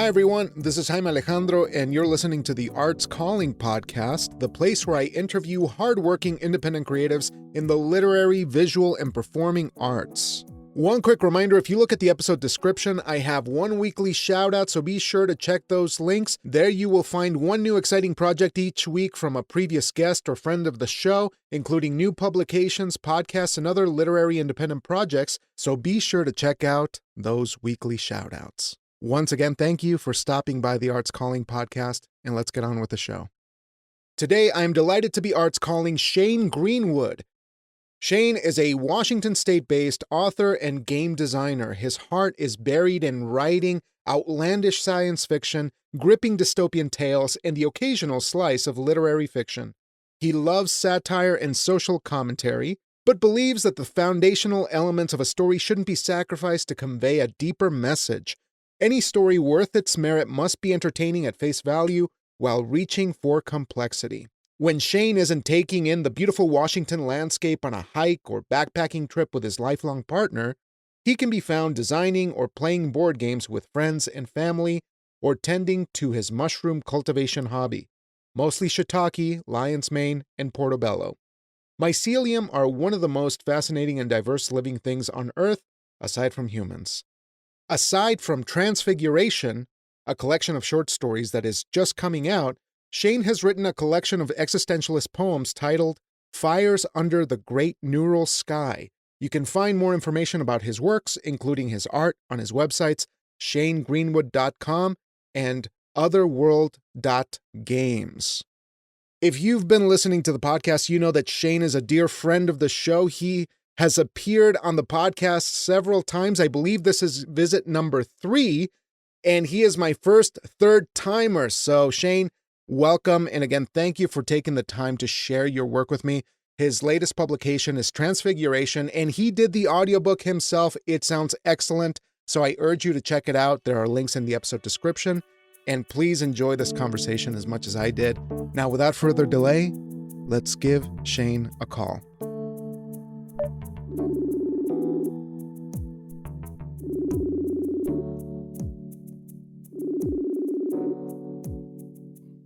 Hi, everyone. This is Jaime Alejandro, and you're listening to the Arts Calling podcast, the place where I interview hardworking independent creatives in the literary, visual, and performing arts. One quick reminder, if you look at the episode description, I have one weekly shout out, so be sure to check those links. There you will find one new exciting project each week from a previous guest or friend of the show, including new publications, podcasts, and other literary independent projects, so be sure to check out those weekly shout outs. Once again, thank you for stopping by the Arts Calling podcast, and let's get on with the show. Today, I'm delighted to be Arts Calling Shaine Greenwood. Shaine is a Washington State-based author and game designer. His heart is buried in writing outlandish science fiction, gripping dystopian tales, and the occasional slice of literary fiction. He loves satire and social commentary, but believes that the foundational elements of a story shouldn't be sacrificed to convey a deeper message. Any story worth its merit must be entertaining at face value while reaching for complexity. When Shaine isn't taking in the beautiful Washington landscape on a hike or backpacking trip with his lifelong partner, he can be found designing or playing board games with friends and family or tending to his mushroom cultivation hobby, mostly shiitake, lion's mane, and portobello. Mycelium are one of the most fascinating and diverse living things on Earth, aside from humans. Aside from Transfiguration, a collection of short stories that is just coming out, Shaine has written a collection of existentialist poems titled Fires Under the Great Neural Sky. You can find more information about his works, including his art, on his websites shainegreenwood.com and otherworld.games. If you've been listening to the podcast, you know that Shaine is a dear friend of the show. He has appeared on the podcast several times. I believe this is visit number 3, and he is my first third-timer. So, Shaine, welcome, and again, thank you for taking the time to share your work with me. His latest publication is Transfiguration, and he did the audiobook himself. It sounds excellent, so I urge you to check it out. There are links in the episode description, and please enjoy this conversation as much as I did. Now, without further delay, let's give Shaine a call.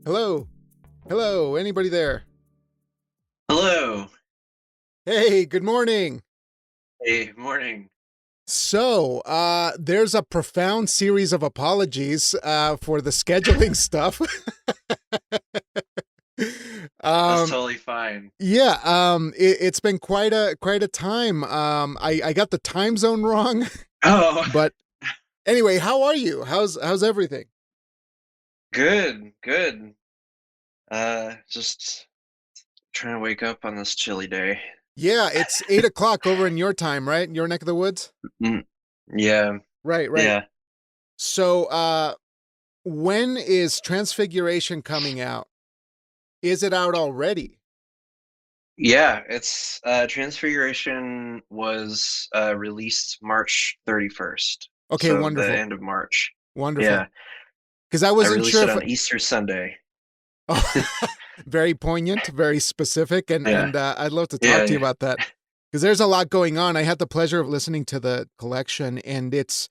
Hello. Hello. Anybody there? Hello. Hey, good morning. Hey, morning. So, there's a profound series of apologies for the scheduling stuff. That's totally fine. Yeah, it's been quite a time. I got the time zone wrong. Oh, But anyway, how are you? How's everything? good. Just trying to wake up on this chilly day. Yeah, it's 8:00 over in your time, right? In your neck of the woods? Mm, yeah, Right. yeah. So, when is Transfiguration coming out? Is it out already? Yeah, it's Transfiguration was released March 31st. Okay, So the wonderful. end of March. Wonderful. Yeah, Because I I wasn't released sure it if on Easter Sunday. Oh, very poignant, very specific, and Yeah, I'd love to talk to you yeah, about that because there's a lot going on. I had the pleasure of listening to the collection, and it's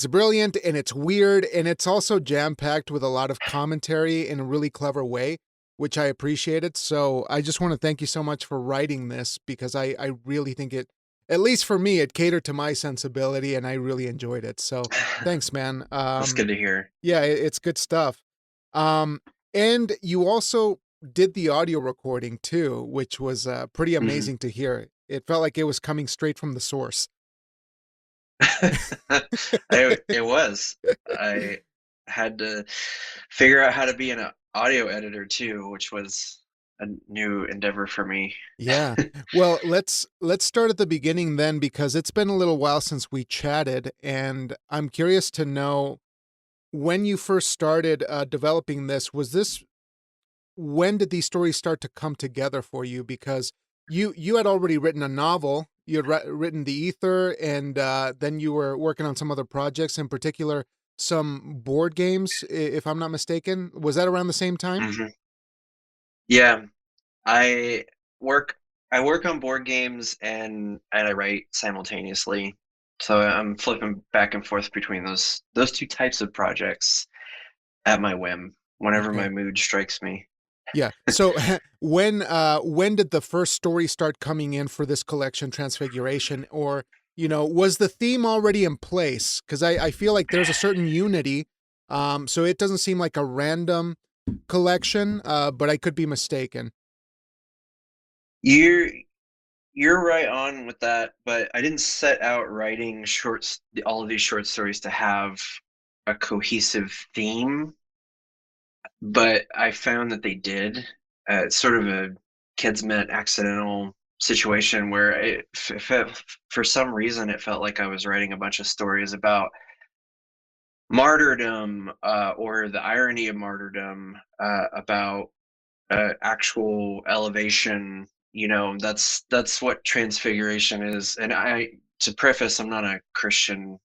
brilliant and it's weird, and it's also jam-packed with a lot of commentary in a really clever way, which I appreciated. So I just want to thank you so much for writing this because I really think it, at least for me, it catered to my sensibility, and I really enjoyed it. So yeah. thanks, man. That's good to hear. Yeah, it's good stuff. Um, and you also did the audio recording too, which was pretty Mhm. amazing to hear. It felt like it was coming straight from the source. It was. I had to figure out how to be an audio editor too, which was a new endeavor for me. Yeah. Well, let's start at the beginning then because it's been a little while since we chatted, and I'm curious to know when you first started developing this. Was this when did these stories start to come together for you? Because you had already written a novel, you had written The Ether, and then you were working on some other projects, in particular some board games, if I'm not mistaken. Was that around the same time? Mhm. Yeah, I work I work on board games and I write simultaneously. So I'm flipping back and forth between those two types of projects. at my whim, whenever Okay. my mood strikes me. Yeah. So when did the first story start coming in for this collection, Transfiguration, or was the theme already in place? Because I feel like there's a certain unity, so it doesn't seem like a random collection, but I could be mistaken. You're you're right on with that, but I didn't set out writing all of these short stories to have a cohesive theme, but I found that they did. It's sort of a kismet accidental situation where for some reason it felt like I was writing a bunch of stories about martyrdom, or the irony of martyrdom, about actual elevation. That's what transfiguration is. And to preface, I'm not a Christian.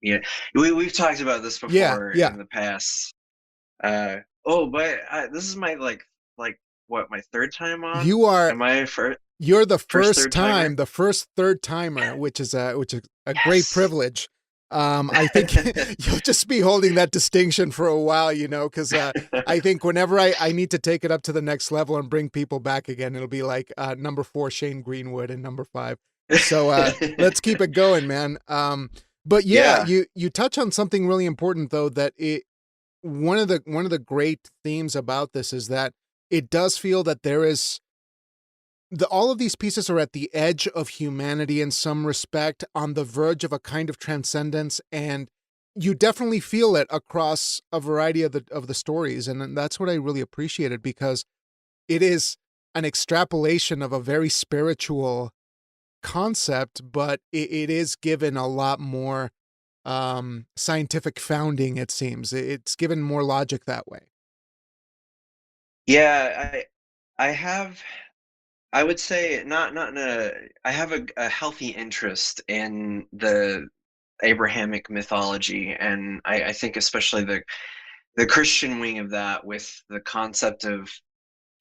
Yeah, we've talked about this Yeah, before yeah. in the past. uh oh, but this is my like what, my third time on? You are Am I first you're the first first third timer? time, the first third timer, which is a great Yes. privilege. I think you'll just be holding that distinction for a while, because I think whenever I need to take it up to the next level and bring people back again, it'll be like number 4, Shaine Greenwood, and number 5. So let's keep it going, man. But yeah, Yeah. you touch on something really important though, that one of the great themes about this is that it does feel that there is all of these pieces are at the edge of humanity in some respect, on the verge of a kind of transcendence, and you definitely feel it across a variety of the stories, and that's what I really appreciated, because it is an extrapolation of a very spiritual concept, but it is given a lot more scientific founding. It seems it's given more logic that way. Yeah, I have, I would say, not in a, I have a healthy interest in the Abrahamic mythology, and I think especially the Christian wing of that, with the concept of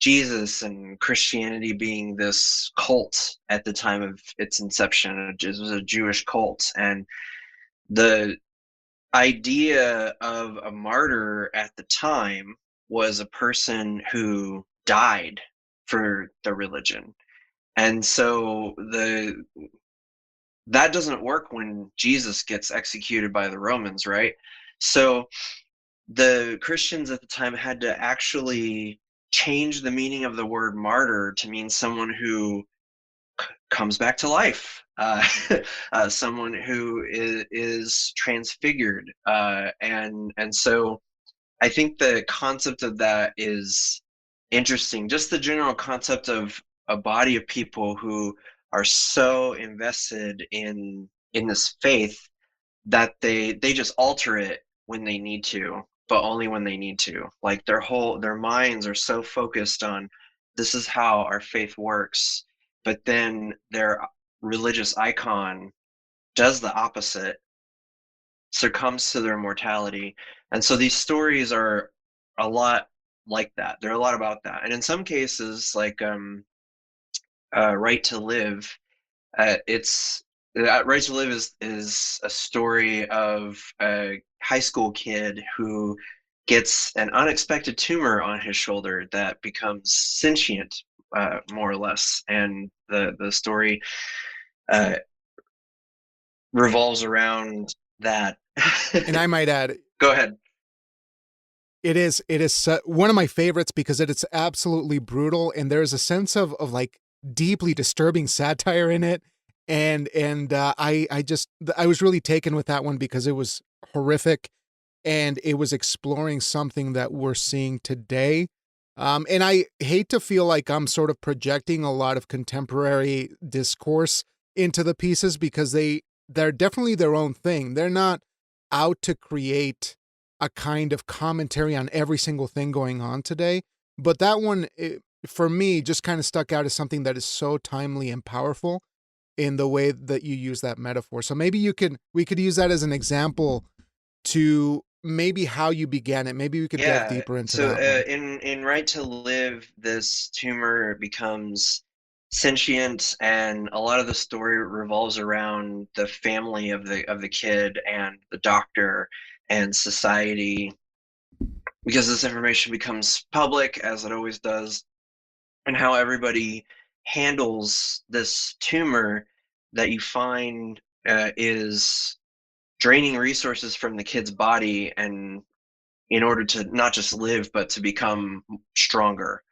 Jesus and Christianity being this cult at the time of its inception. It was a Jewish cult, and the idea of a martyr at the time was a person who died for the religion. And so the that doesn't work when Jesus gets executed by the Romans, right? So the Christians at the time had to actually change the meaning of the word martyr to mean someone who comes back to life, someone who is transfigured, and so I think the concept of that is interesting. Just the general concept of a body of people who are so invested in this faith that they just alter it when they need to, but only when they need to. Like their minds are so focused on, this is how our faith works, but then their religious icon does the opposite, succumbs to their mortality. And so these stories are a lot like that. They're a lot about that. And in some cases, like Right to Live, it's Right to Live is a story of a high school kid who gets an unexpected tumor on his shoulder that becomes sentient, more or less, and the story uh, revolves around that. And I might add, Go ahead. it is one of my favorites because it is absolutely brutal, and there's a sense of like deeply disturbing satire in it, and I was really taken with that one because it was horrific, and it was exploring something that we're seeing today. And I hate to feel like I'm sort of projecting a lot of contemporary discourse into the pieces, because they're definitely their own thing. They're not out to create a kind of commentary on every single thing going on today. But that one, for me, just kind of stuck out as something that is so timely and powerful in the way that you use that metaphor. So maybe we could use that as an example to maybe how you began it. Maybe we could delve Yeah. deeper into So that one. in Right to Live, this tumor becomes sentient, and a lot of the story revolves around the family of the kid and the doctor and society. because this information becomes public, as it always does, and how everybody handles this tumor that you find is draining resources from the kid's body, and in order to not just live but to become stronger.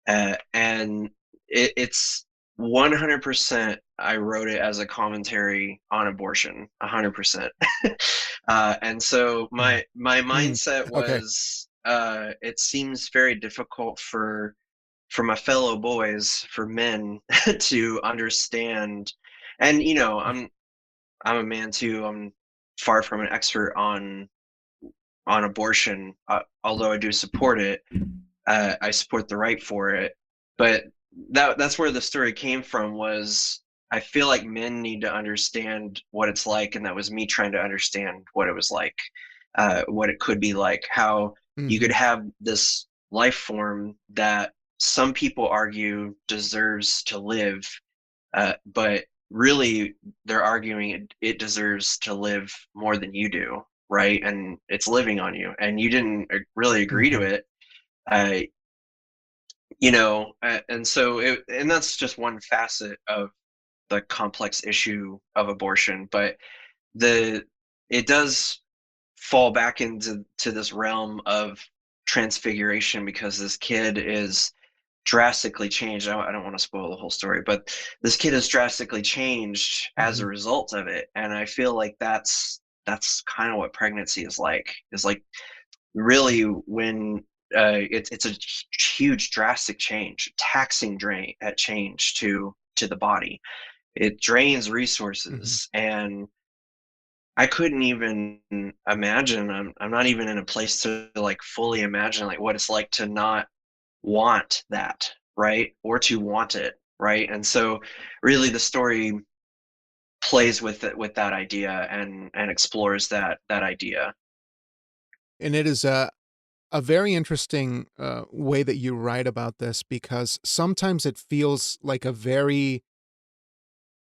And it's 100%. I wrote it as a commentary on abortion, 100%. And so Mm. my Mm. mindset Okay. was, it seems very difficult for my fellow boys, for men, to understand. And I'm a man too. I'm far from an expert on abortion, although I do support it. I support the right for it, but that's where the story came from. Was I feel like men need to understand what it's like, and that was me trying to understand what it was like, what it could be like, how you could Hmm. have this life form that some people argue deserves to live, but really they're arguing it deserves to live more than you do, right? And it's living on you, and you didn't really agree to Hmm. it. uh, and so and that's just one facet of the complex issue of abortion. But the it does fall back into this realm of transfiguration, because this kid is drastically changed. I don't want to spoil the whole story, but this kid is drastically changed as a Hmm. result of it. And I feel like that's kind of what pregnancy is like really, when it's a huge drastic change, taxing drain at change to the body. It drains Hmm. resources, and I couldn't even imagine. I'm not even in a place to like fully imagine like what it's like to not want that, right? Or to want it, right? And so really the story plays with it, with that idea, and explores that idea. And it is a very interesting way that you write about this because sometimes it feels like a very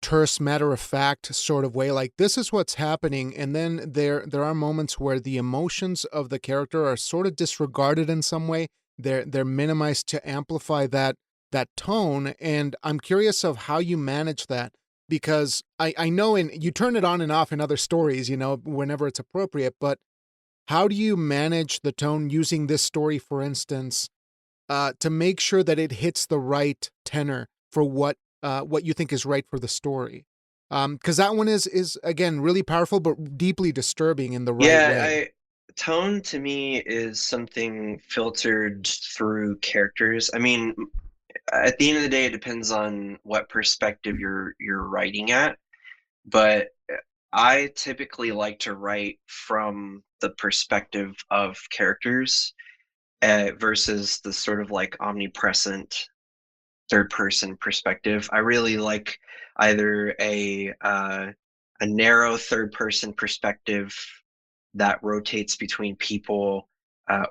terse, matter of fact sort of way. Like this is what's happening, and then there are moments where the emotions of the character are sort of disregarded in some way. They're minimized to amplify that tone, and I'm curious of how you manage that because I know in you turn it on and off in other stories, whenever it's appropriate, but how do you manage the tone using this story, for instance, to make sure that it hits the right tenor for what you think is right for the story? Because that one is again really powerful, but deeply disturbing in the right Yeah, way. I tone to me is something filtered through characters. I mean, at the end of the day, it depends on what perspective you're writing at. But I typically like to write from the perspective of characters, versus the sort of like omnipresent third person perspective. I really like either a narrow third person perspective that rotates between people,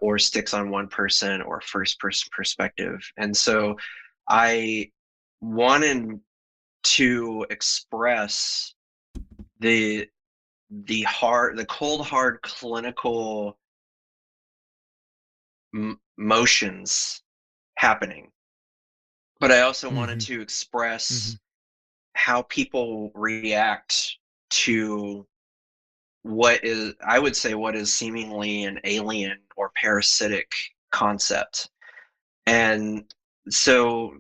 or sticks on one person, or first person perspective. And so I wanted to express the the cold hard clinical motions happening, but I also wanted Mhm, to express mhm, how people react to what is, I would say, what is seemingly an alien or parasitic concept. And so,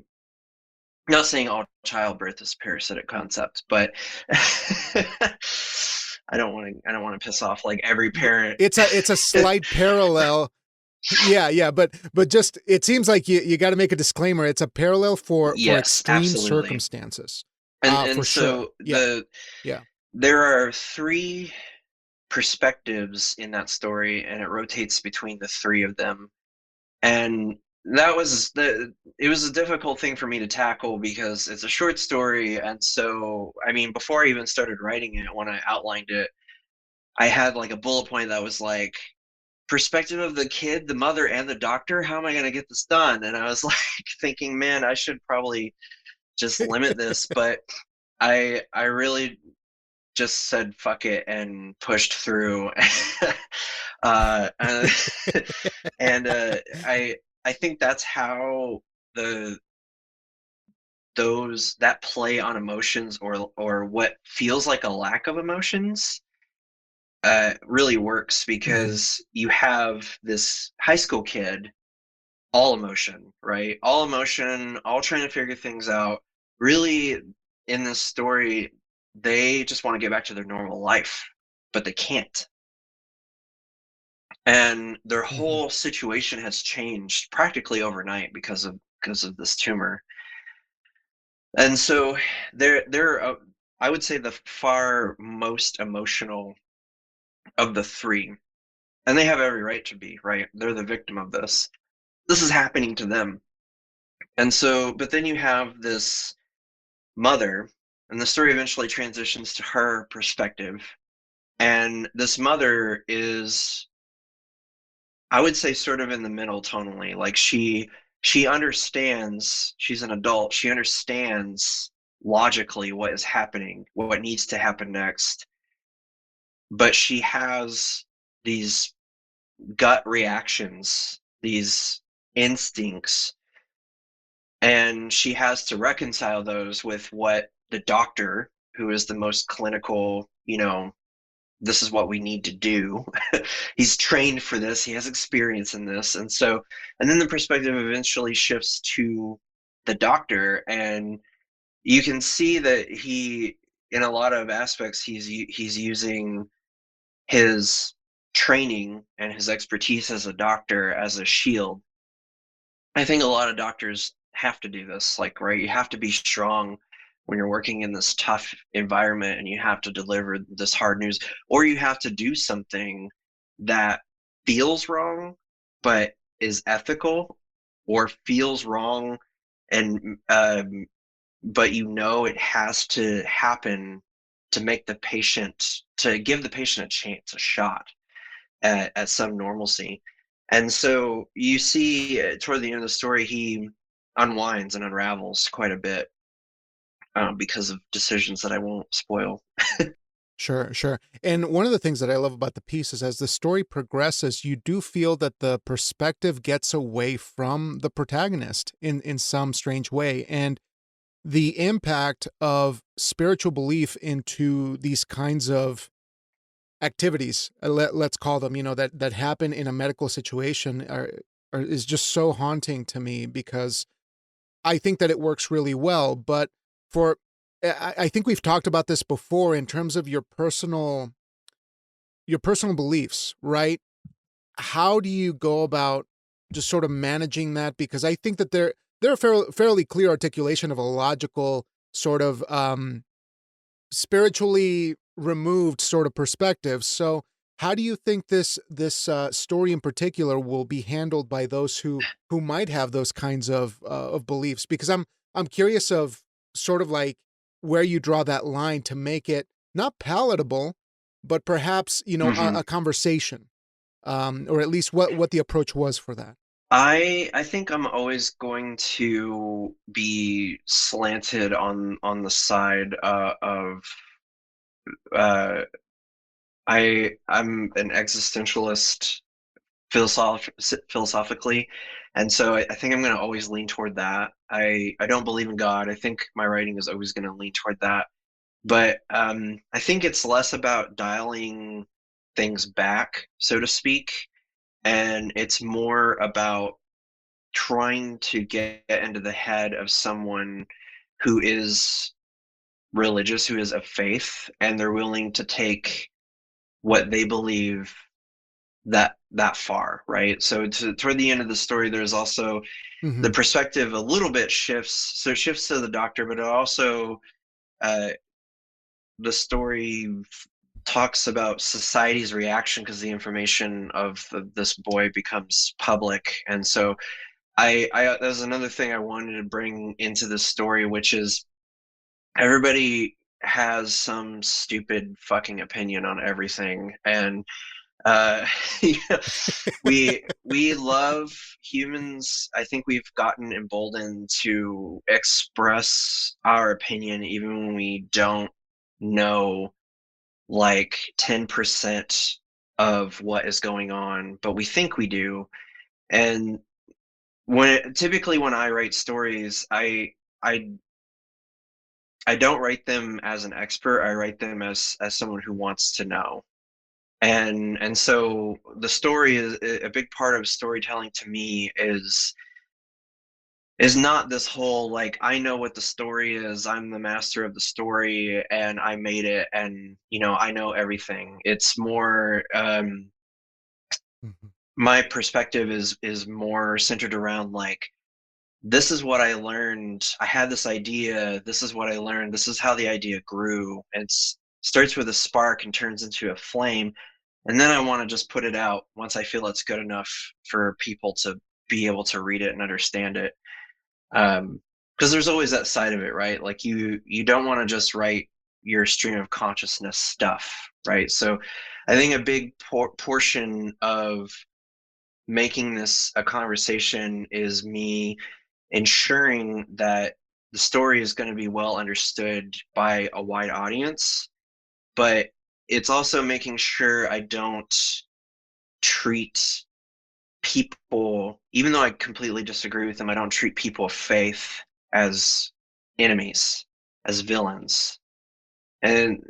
not saying all childbirth is a parasitic concept, but I don't want to piss off like every Y parent. it's a slight parallel. Yeah, yeah, but just it seems like you gotta make a disclaimer, it's a parallel for Yes, extreme absolutely. circumstances. And For sure. so Yeah, yeah. there are three perspectives in that story, and it rotates between the three of them. And it was a difficult thing for me to tackle, because it's a short story. And so, I mean, before I even started writing it, when I outlined it, I had like a bullet point that was like, perspective of the kid, the mother, and the doctor, how am I going to get this done? And I was like thinking, man, I should probably just limit this. But I really just said fuck it and pushed through. uh, uh, and I think that's how the those that play on emotions, or what feels like a lack of emotions, really works, Mhm. because you have this high school kid, all emotion, right? All emotion, all trying to figure things out. Really, in this story, they just want to get back to their normal life, but they can't. And their Mhm. whole situation has changed practically overnight because of this tumor. And so they're I would say the far most emotional of the three, and they have every right to be, right? They're the victim of this. This is happening to them. And so, but then you have this mother, and the story eventually transitions to her perspective. And this mother is, I would say, sort of in the middle tonally. Like she understands, she's an adult, she understands logically what is happening, what needs to happen next, but she has these gut reactions, these instincts, and she has to reconcile those with what the doctor, who is the most clinical, this is what we need to do. He's trained for this, he has experience in this. And so, and then the perspective eventually shifts to the doctor, and you can see that he, in a lot of aspects, he's using his training and his expertise as a doctor as a shield. I think a lot of doctors have to do this, like, right? You have to be strong when you're working in this tough environment, and you have to deliver this hard news, or you have to do something that feels wrong but is ethical, or feels wrong and but it has to happen to make the patient, to give the patient a chance, a shot at some normalcy. And so you see, toward the end of the story, he unwinds and unravels quite a bit, because of decisions that I won't spoil. Sure, sure. And one of the things that I love about the piece is as the story progresses, you do feel that the perspective gets away from the protagonist in some strange way. And the impact of spiritual belief into these kinds of activities, let's call them, that happen in a medical situation is just so haunting to me because I think that it works really well. But for I think we've talked about this before in terms of your personal beliefs, right? How do you go about just sort of managing that? Because I think that there are fairly clear articulation of a logical sort of spiritually removed sort of perspective. So, how do you think this story in particular will be handled by those who might have those kinds of beliefs? Because I'm curious of sort of like where you draw that line to make it not palatable, but perhaps Hmm. a conversation, or at least what the approach was for that. I think I'm always going to be slanted on the side, of, uh, I'm an existentialist, philosophically, and so I think I'm going to always lean toward that. I don't believe in God. I think my writing is always going to lean toward that, but I think it's less about dialing things back, so to speak, and it's more about trying to get into the head of someone who is religious, who is of faith, and they're willing to take what they believe that far, right? So toward the end of the story, there's also the Hmm. perspective a little bit shifts. So it shifts to the doctor, but it also, uh, the story talks about society's reaction because the information of this boy becomes public. And so there's another thing I wanted to bring into this story, which is everybody has some stupid fucking opinion on everything, and uh, yeah, we love humans. I think we've gotten emboldened to express our opinion even when we don't know like 10% of what is going on, but we think we do. And typically when I write stories, I I don't write them as an expert. I write them as someone who wants to know. And so the story is a big part of storytelling to me is not this whole like I know what the story is, I'm the master of the story and I made it and I know everything. It's more Mhm. my perspective is more centered around like this is what I learned. I had this idea. This is what I learned. This is how the idea grew. It starts with a spark and turns into a flame. And then I want to just put it out once I feel it's good enough for people to be able to read it and understand it. Because there's always that side of it, right? Like you don't want to just write your stream of consciousness stuff, right? So I think a big portion of making this a conversation is me ensuring that the story is going to be well understood by a wide audience, but it's also making sure I don't treat people, even though I completely disagree with them, I don't treat people of faith as enemies, as villains. And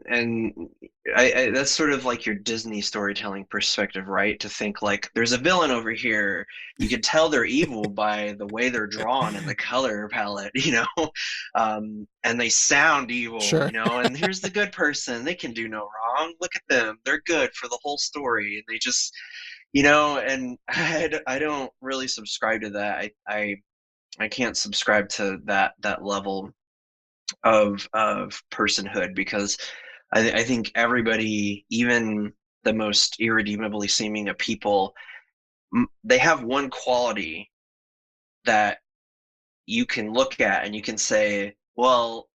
that's sort of like your Disney storytelling perspective, right? To think like there's a villain over here. You can tell they're evil by the way they're drawn and the color palette, and they sound evil, Sure. and here's the good person. They can do no wrong. Look at them. They're good for the whole story. And they just, and I don't really subscribe to that. I can't subscribe to that level of personhood because I think everybody, even the most irredeemably seeming of people, they have one quality that you can look at and you can say, well,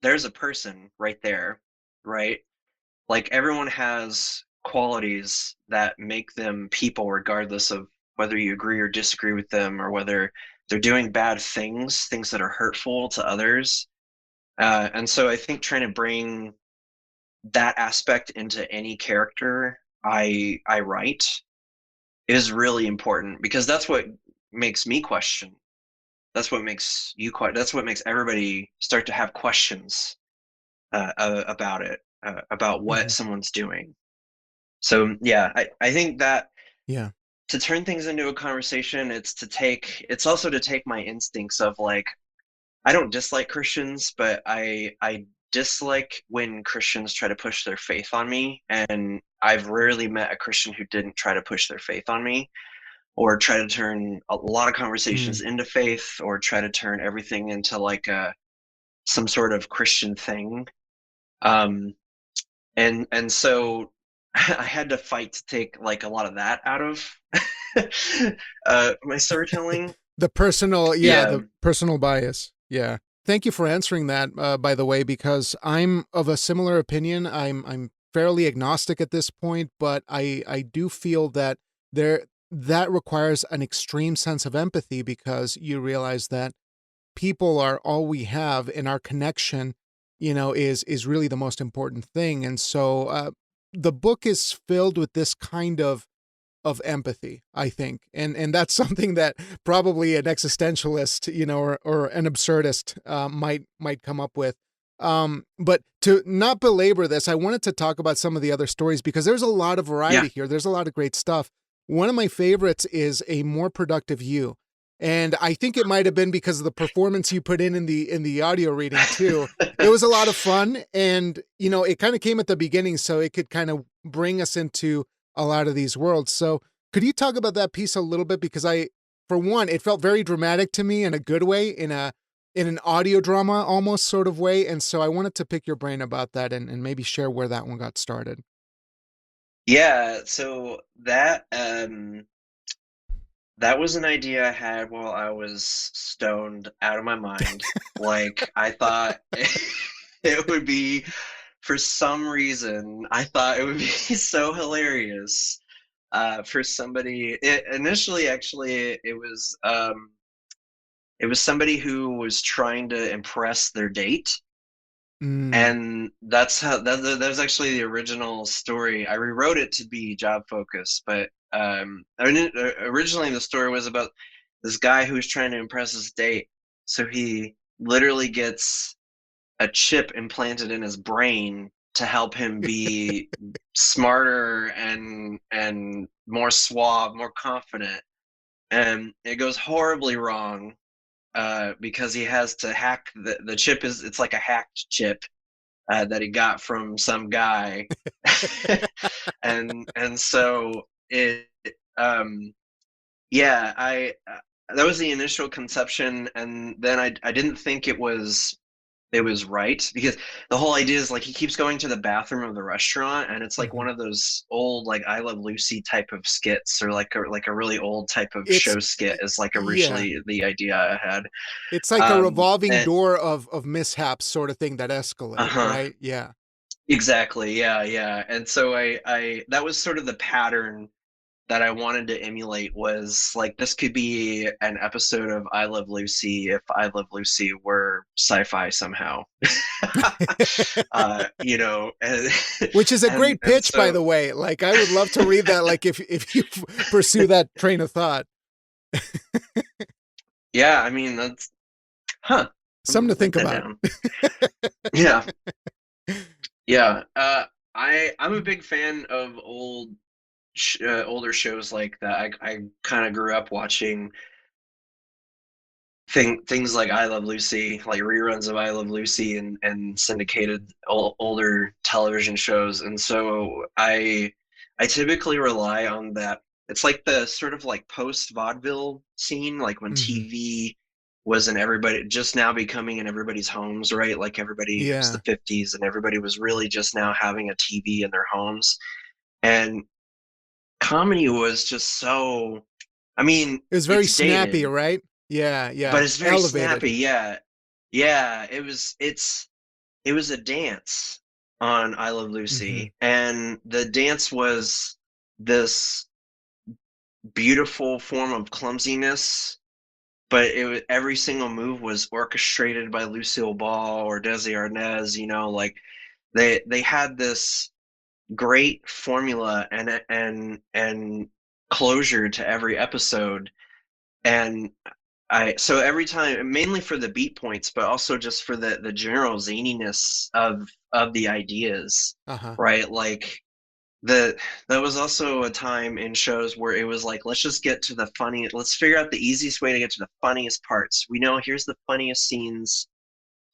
there's a person right there, right? Like everyone has qualities that make them people, regardless of whether you agree or disagree with them or whether they're doing bad things that are hurtful to others. And so I think trying to bring that aspect into any character I write is really important because that's what makes me question. That's what makes you that's what makes everybody start to have questions about it, about what Mhm. someone's doing. So yeah, I think that Yeah. to turn things into a conversation, it's also to take my instincts of like I don't dislike Christians, but I dislike when Christians try to push their faith on me, and I've rarely met a Christian who didn't try to push their faith on me or try to turn a lot of Mm. conversations into faith or try to turn everything into like a some sort of Christian thing. Um, and so I had to fight to take like a lot of that out of my storytelling. The personal, yeah, Yeah, the personal bias. Yeah. Thank you for answering that, by the way, because I'm of a similar opinion. I'm fairly agnostic at this point, but I do feel that there that requires an extreme sense of empathy because you realize that people are all we have, and our connection, is really the most important thing. And so, the book is filled with this kind of empathy, I think. And that's something that probably an existentialist, or an absurdist, might come up with. But to not belabor this, I wanted to talk about some of the other stories because there's a lot of yeah, variety here. There's a lot of great stuff. One of my favorites is A More Productive You. And I think it might have been because of the performance you put in the audio reading too. It was a lot of fun, and it kind of came at the beginning, so it could kind of bring us into a lot of these worlds. So, could you talk about that piece a little bit? Because for one, it felt very dramatic to me in a good way, in an audio drama almost sort of way. And so I wanted to pick your brain about that and maybe share where that one got started. yeah. So that was an idea I had while I was stoned out of my mind. Like I thought it would be, for some reason, I thought it would be so hilarious for somebody. Initially, actually, it was somebody who was trying to impress their date, Mm. And that's how that was actually the original story. I rewrote it to be job focused, but I mean, originally the story was about this guy who was trying to impress his date. So he literally gets a chip implanted in his brain to help him be smarter and more suave, more confident. And it goes horribly wrong because he has to hack the chip. It's like a hacked chip that he got from some guy, and so it yeah, I that was the initial conception, and then I didn't think it was right, because the whole idea is like he keeps going to the bathroom of the restaurant, and it's like Mhm. one of those old like I Love Lucy type of skits, or like a really old type of It's show skit is like yeah. originally the idea I had. It's like a revolving And door of mishaps sort of thing that escalate, uh-huh. right? Yeah. Exactly. Yeah, yeah. And so I that was sort of the pattern that I wanted to emulate, was like this could be an episode of I Love Lucy if I Love Lucy were sci-fi somehow. And Which is a and great and pitch, by so the way. Like, I would love to read that, like, if you pursue that train of thought. yeah, I mean that's huh. I'm Something gonna to think write that about. down. Yeah, yeah. I'm a big fan of older shows like that. I kind of grew up watching things like I Love Lucy, like reruns of I Love Lucy, and syndicated older television shows. And so I typically rely on that. It's like the sort of like post vaudeville scene, like when Mhm. TV was in everybody just now becoming in everybody's homes, right? Like everybody, it was the Yeah. 50s, and everybody was really just now having a TV in their homes. And comedy was just so, I mean, It was very it's snappy, dated, right? Yeah, but yeah. it's very Elevated. snappy. Yeah, yeah. It was a dance on I Love Mhm. Lucy, and the dance was this beautiful form of clumsiness, but every single move was orchestrated by Lucille Ball or Desi Arnaz. Like they had this great formula and closure to every episode. And so every time, mainly for the beat points, but also just for the general zaniness of the ideas, Uh-huh. right? Like the that was also a time in shows where it was like, let's just get to the funny, let's figure out the easiest way to get to the funniest parts. We know here's the funniest scenes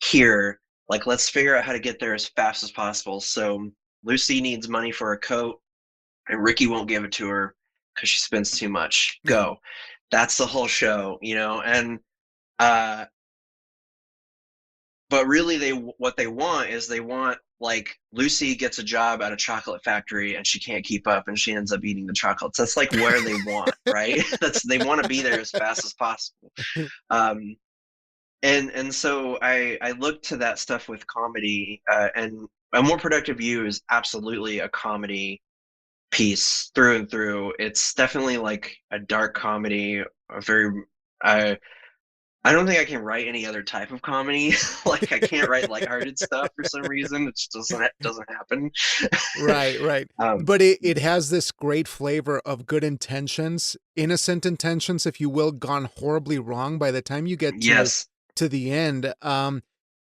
here. Like, let's figure out how to get there as fast as possible. So Lucy needs money for a coat, and Ricky won't give it to her because she spends too much. Yeah. Go. That's the whole show. And uh, but really, what they want is they want, like, Lucy gets a job at a chocolate factory and she can't keep up and she ends up eating the chocolates. That's like where they want, right? They want to be there as fast as possible. Um, and so I look to that stuff with comedy, and A More Productive You is absolutely a comedy piece through and through. It's definitely like a dark comedy, a very I I don't think I can write any other type of comedy. Like I can't write lighthearted stuff for some reason. It just doesn't happen. Right, right. um, But it has this great flavor of good intentions, innocent intentions, if you will, gone horribly wrong by the time you get yes. to the end.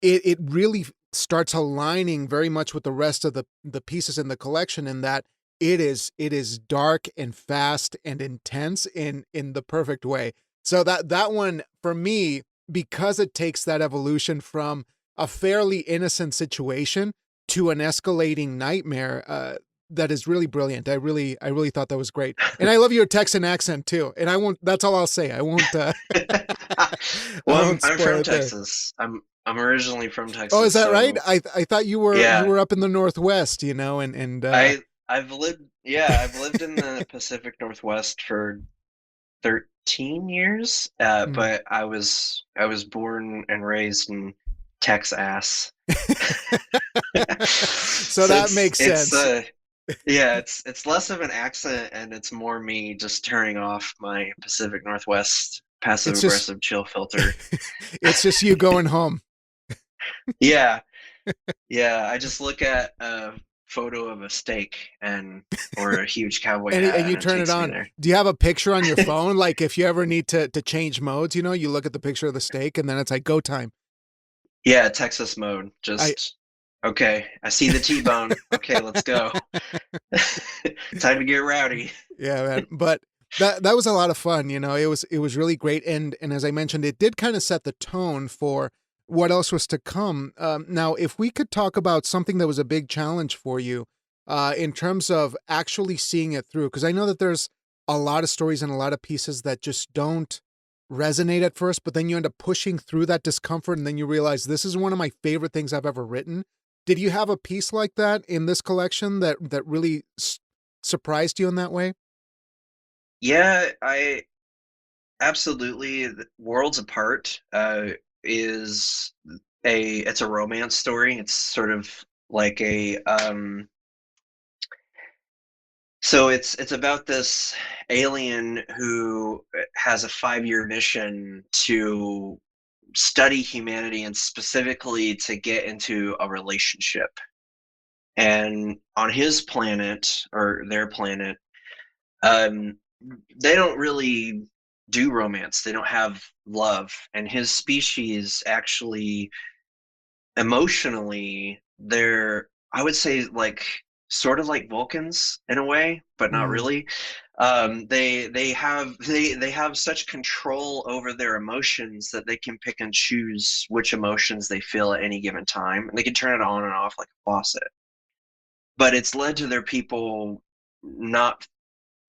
It really starts aligning very much with the rest of the pieces in the collection, in that it is dark and fast and intense in the perfect way. So that one for me, because it takes that evolution from a fairly innocent situation to an escalating nightmare, that is really brilliant. I really thought that was great. And I love your Texan accent too. And I won't that's all I'll say. I won't I Well, I'm won't I'm spoil from it there. Texas. I'm originally from Oh, is Texas, that right? so I thought you yeah. were up in the Northwest, and I've lived in the Pacific Northwest for 13 years, mm. but I was born and raised in Texas. So So that it's makes it's sense. uh yeah, it's less of an accent, and it's more me just turning off my Pacific Northwest passive It's just aggressive chill filter. it's just you going home. Yeah. Yeah, I just look at a photo of a steak and or a huge cowboy And hat, you and it turn it takes me on. there. Do you have a picture on your phone? Like if you ever need to change modes, you look at the picture of the steak and then it's like go time. Yeah, Texas mode. I Just okay. I see the T-bone. Okay, let's go. Time to get rowdy. Yeah, man. But that was a lot of fun. It was really great, and as I mentioned, it did kind of set the tone for what else was to come. Now, if we could talk about something that was a big challenge for you, in terms of actually seeing it through, because I know that there's a lot of stories and a lot of pieces that just don't resonate at first, but then you end up pushing through that discomfort, and then you realize this is one of my favorite things I've ever written. Did you have a piece like that in this collection that really surprised you in that way? Yeah, I absolutely. Worlds Apart is it's a romance story. It's sort of like a so it's about this alien who has a 5-year mission to study humanity and specifically to get into a relationship. And on his planet or their planet, um, they don't really do romance. They don't have love. And his species actually emotionally, they're, I would say, like sort of like Vulcans in a way, but not Mm, really. They have such control over their emotions that they can pick and choose which emotions they feel at any given time, and they can turn it on and off like a faucet. But it's led to their people not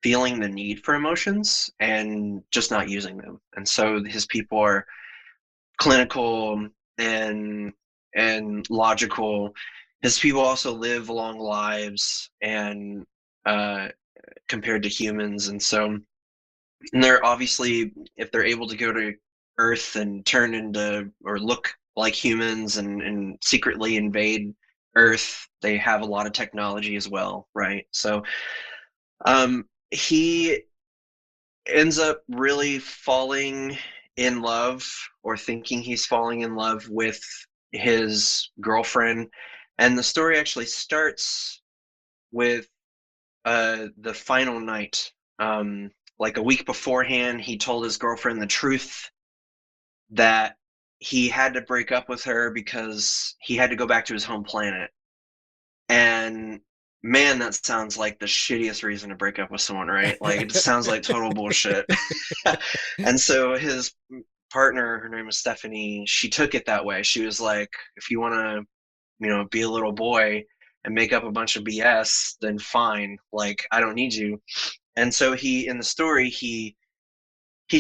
feeling the need for emotions and just not using them. And so his people are clinical and logical. His people also live long lives and uh, compared to humans, and so and they're obviously if they're able to go to Earth and turn into or look like humans and secretly invade Earth, they have a lot of technology as well, right? So he ends up really falling in love or thinking he's falling in love with his girlfriend. And the story actually starts with the final night. Like a week beforehand, he told his girlfriend the truth that he had to break up with her because he had to go back to his home planet. And man, that sounds like the shittiest reason to break up with someone, right? Like it just sounds like total bullshit. And so his partner, her name was Stephanie, she took it that way. She was like, if you want to, be a little boy and make up a bunch of BS, then fine. Like I don't need you. And so he in the story he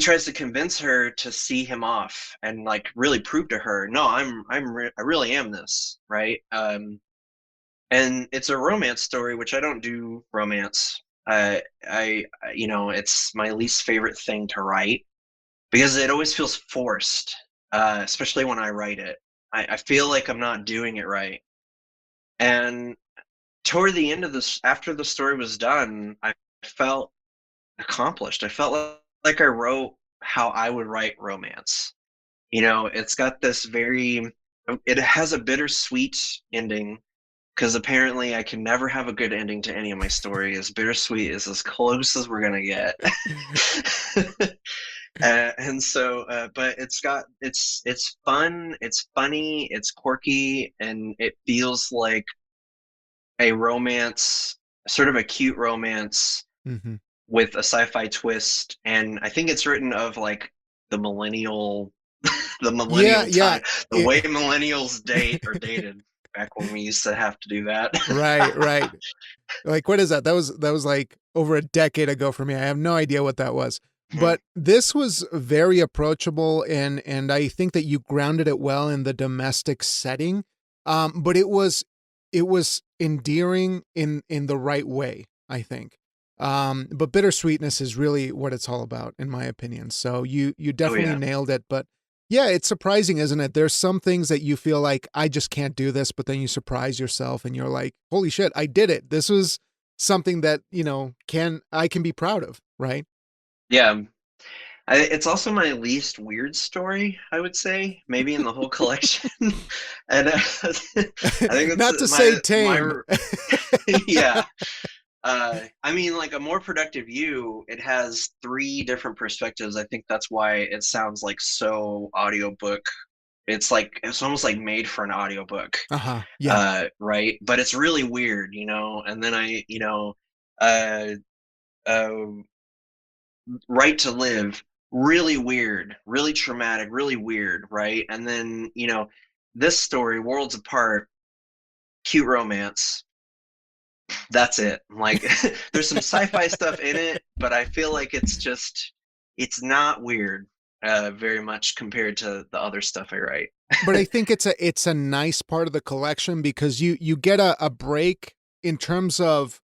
tries to convince her to see him off and like really prove to her, no, I really am this, right? And it's a romance story, which I don't do romance. It's my least favorite thing to write because it always feels forced, especially when I write it. I feel like I'm not doing it right. And toward the end of this, after the story was done, I felt accomplished. I felt like I wrote how I would write romance. It's got this it has a bittersweet ending because apparently I can never have a good ending to any of my stories. Bittersweet is as close as we're gonna get. And so, but it's fun, it's funny, it's quirky, and it feels like a romance, sort of a cute romance hmm with a sci-fi twist. And I think it's written of like the millennial, the Yeah, millennial yeah. time, the It, way millennials date or dated back when we used to have to do that. right, right. Like what is that? That was like over a decade ago for me. I have no idea what that was. Mhm. But this was very approachable and I think that you grounded it well in the domestic setting. But it was endearing in the right way, I think. But bittersweetness is really what it's all about in my opinion. So you Oh definitely yeah. nailed it, but yeah, it's surprising, isn't it? There's some things that you feel like I just can't do this, but then you surprise yourself and you're like, "Holy shit, I did it." This was something that, can I can be proud of, right? Yeah. It's also my least weird story, I would say, maybe in the whole collection. And I think it's Not to say my tame. yeah. I mean, like a more productive you, it has three different perspectives. I think that's why it sounds like so audiobook. It's like it's almost like made for an audiobook, Uh-huh. Yeah. right? But it's really weird, And then uh, uh, Right to Live, really weird, really traumatic, really weird, right? And then, this story, Worlds Apart, cute romance. That's it. Like, there's some sci-fi stuff in it, but I feel like it's not weird, very much compared to the other stuff I write. But I think it's a nice part of the collection because you get a break in terms of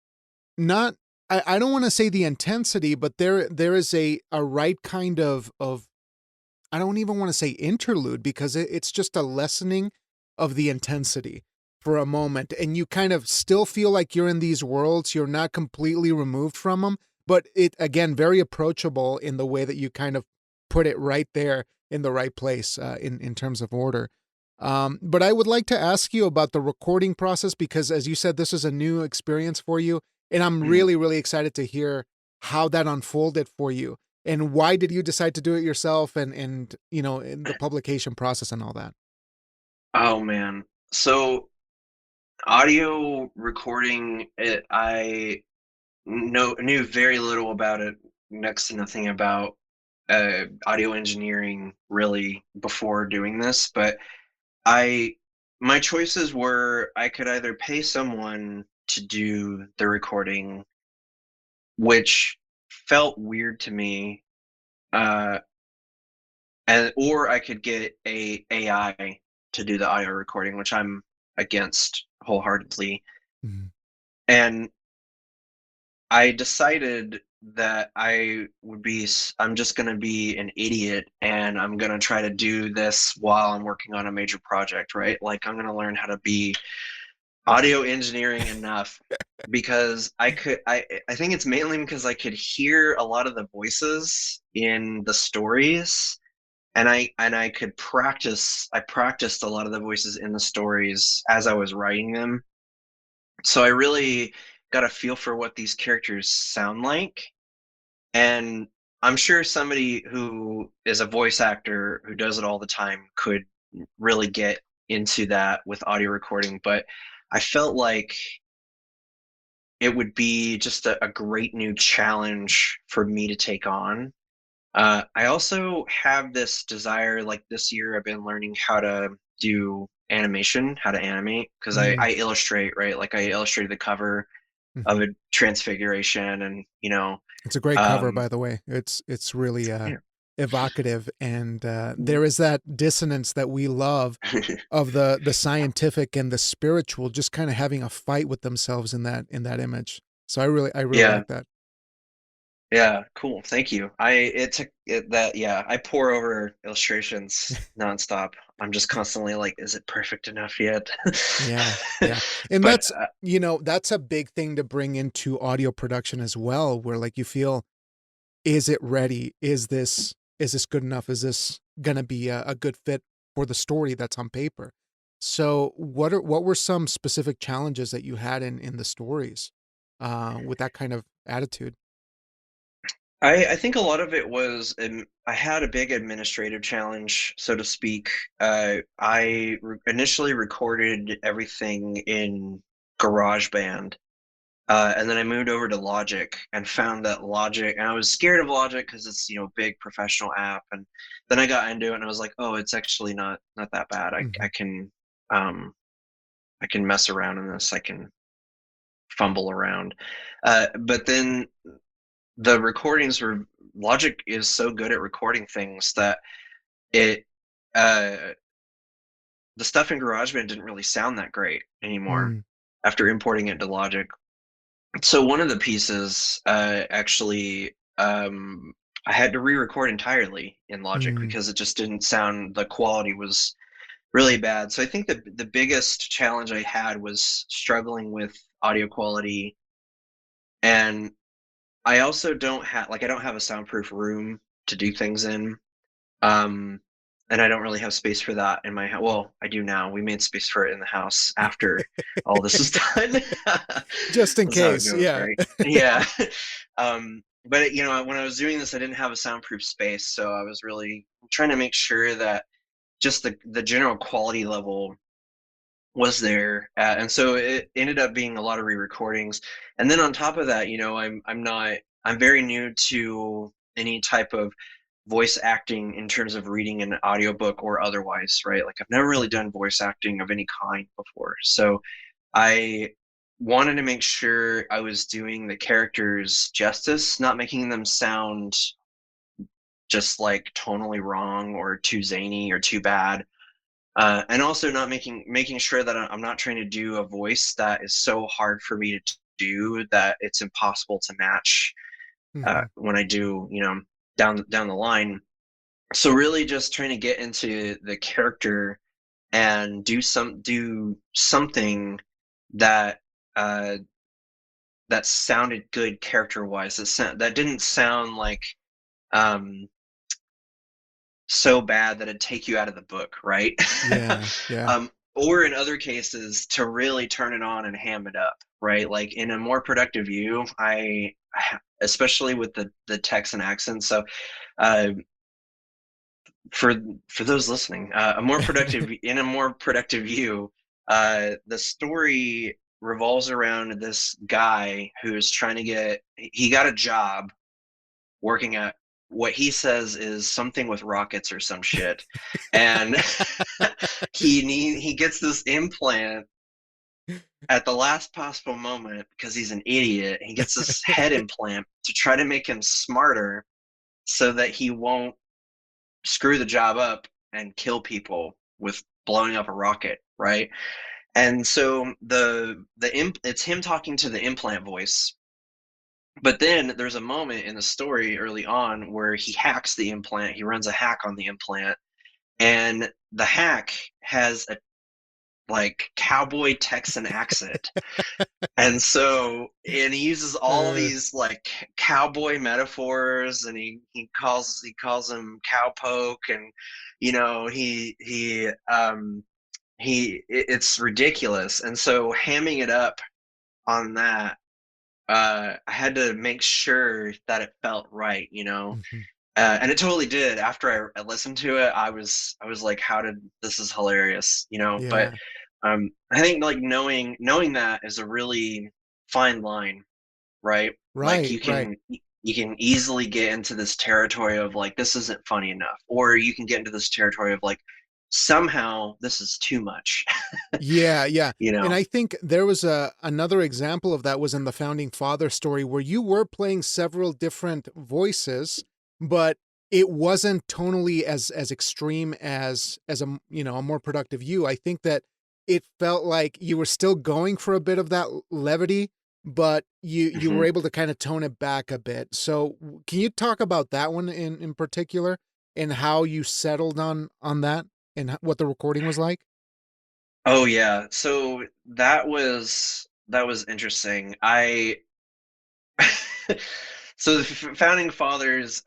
not I don't want to say the intensity, but there is a right kind of I don't even want to say interlude because it's just a lessening of the intensity for a moment. And you kind of still feel like you're in these worlds. You're not completely removed from them, but it, again, very approachable in the way that you kind of put it right there in the right place in terms of order. But I would like to ask you about the recording process because, as you said, this is a new experience for you. And I'm Mm. really, really excited to hear how that unfolded for you and why did you decide to do it yourself and in the publication process and all that. Oh man. So audio recording, I knew very little about it, next to nothing about audio engineering really before doing this, but I my choices were I could either pay someone to do the recording, which felt weird to me, uh, and or I could get a AI to do the audio recording, which I'm against wholeheartedly. Mhm. And I decided that I'm just going to be an idiot and I'm going to try to do this while I'm working on a major project, right? Like I'm going to learn how to be audio engineering enough because I think it's mainly because I could hear a lot of the voices in the stories and I could I practiced a lot of the voices in the stories as I was writing them. So I really got a feel for what these characters sound like. And I'm sure somebody who is a voice actor who does it all the time could really get into that with audio recording, but I felt like it would be just a great new challenge for me to take on. I also have this desire, like this year, I've been learning how to do animation, how to animate, because Mm, I illustrate, right? Like I illustrated the cover of mhm. a Transfiguration, and It's a great cover, um, by the way. It's really yeah. evocative, and there is that dissonance that we love of the scientific and the spiritual just kind of having a fight with themselves in that image. So I really Yeah, like that. yeah, cool. Thank you. It took it that yeah, I pour over illustrations nonstop. I'm just constantly like, is it perfect enough yet? Yeah, yeah. And But that's a big thing to bring into audio production as well, where like you feel, is it ready? Is this good enough? Is this gonna be a good fit for the story that's on paper? So what were some specific challenges that you had in the stories with that kind of attitude? I think a lot of it was I had a big administrative challenge, so to speak. Initially recorded everything in GarageBand. And then I moved over to Logic and found that Logic, and I was scared of Logic because it's big professional app. And then I got into it and I was like, oh, it's actually not that bad. Mhm. Um I can mess around in this. I can fumble around. But then the recordings were Logic is so good at recording things that it uh the stuff in GarageBand didn't really sound that great anymore Mm, after importing it to Logic. So one of the pieces, actually, I had to re-record entirely in Logic mm, because it just didn't sound. The quality was really bad. So I think the biggest challenge I had was struggling with audio quality, and I also don't have a soundproof room to do things in. Um, and I don't really have space for that in my house. Well, I do now. We made space for it in the house after all this is done. Just in That's how it case. goes, Yeah. right? Yeah. But when I was doing this, I didn't have a soundproof space, so I was really trying to make sure that just the general quality level was there, and so it ended up being a lot of re-recordings. And then on top of that, I'm very new to any type of voice acting in terms of reading an audiobook or otherwise, right? Like I've never really Mhm. done voice acting of any kind before. So I wanted to make sure I was doing the characters justice, not making them sound just like tonally wrong or too zany or too bad. And also not making sure that I'm not trying to do a voice that is so hard for me to do that it's impossible to match Mhm. when I do, down the line. So really just trying to get into the character and do something that uh that sounded good character wise, that didn't sound like um so bad that it'd take you out of the book, right? Yeah. Yeah. Or in other cases to really turn it on and ham it up, right? Like in a more productive view, especially with the Texan accent. So uh for for those listening, in a more productive view, the story revolves around this guy who's trying to he got a job working at what he says is something with rockets or some shit, and he gets this implant at the last possible moment because he's an idiot. He gets this head implant to try to make him smarter so that he won't screw the job up and kill people with blowing up a rocket, right? And so it's him talking to the implant voice. But then there's a moment in the story early on where he hacks the implant. He runs a hack on the implant, and the hack has a like cowboy Texan accent. And he uses all Uh, these like cowboy metaphors, and he calls him cowpoke, and it's ridiculous. And so hamming it up on that, I had to make sure that it felt right, mhm. and it totally did. After I listened to it, I was like, how did this is hilarious, but Yeah. I think like knowing that is a really fine line, right? Like Right. Right. you can easily get into this territory of like this isn't funny enough, or you can get into this territory of like somehow this is too much. Yeah, yeah. you And know I think there was another example of that was in the Founding Father story where you were playing several different voices, but it wasn't tonally as extreme as a more productive you. I think that it felt like you were still going for a bit of that levity, but you were Mhm. able to kind of tone it back a bit. So can you talk about that one in particular and how you settled on that and what the recording was like? Oh yeah, so that was interesting. I so the founding fathers,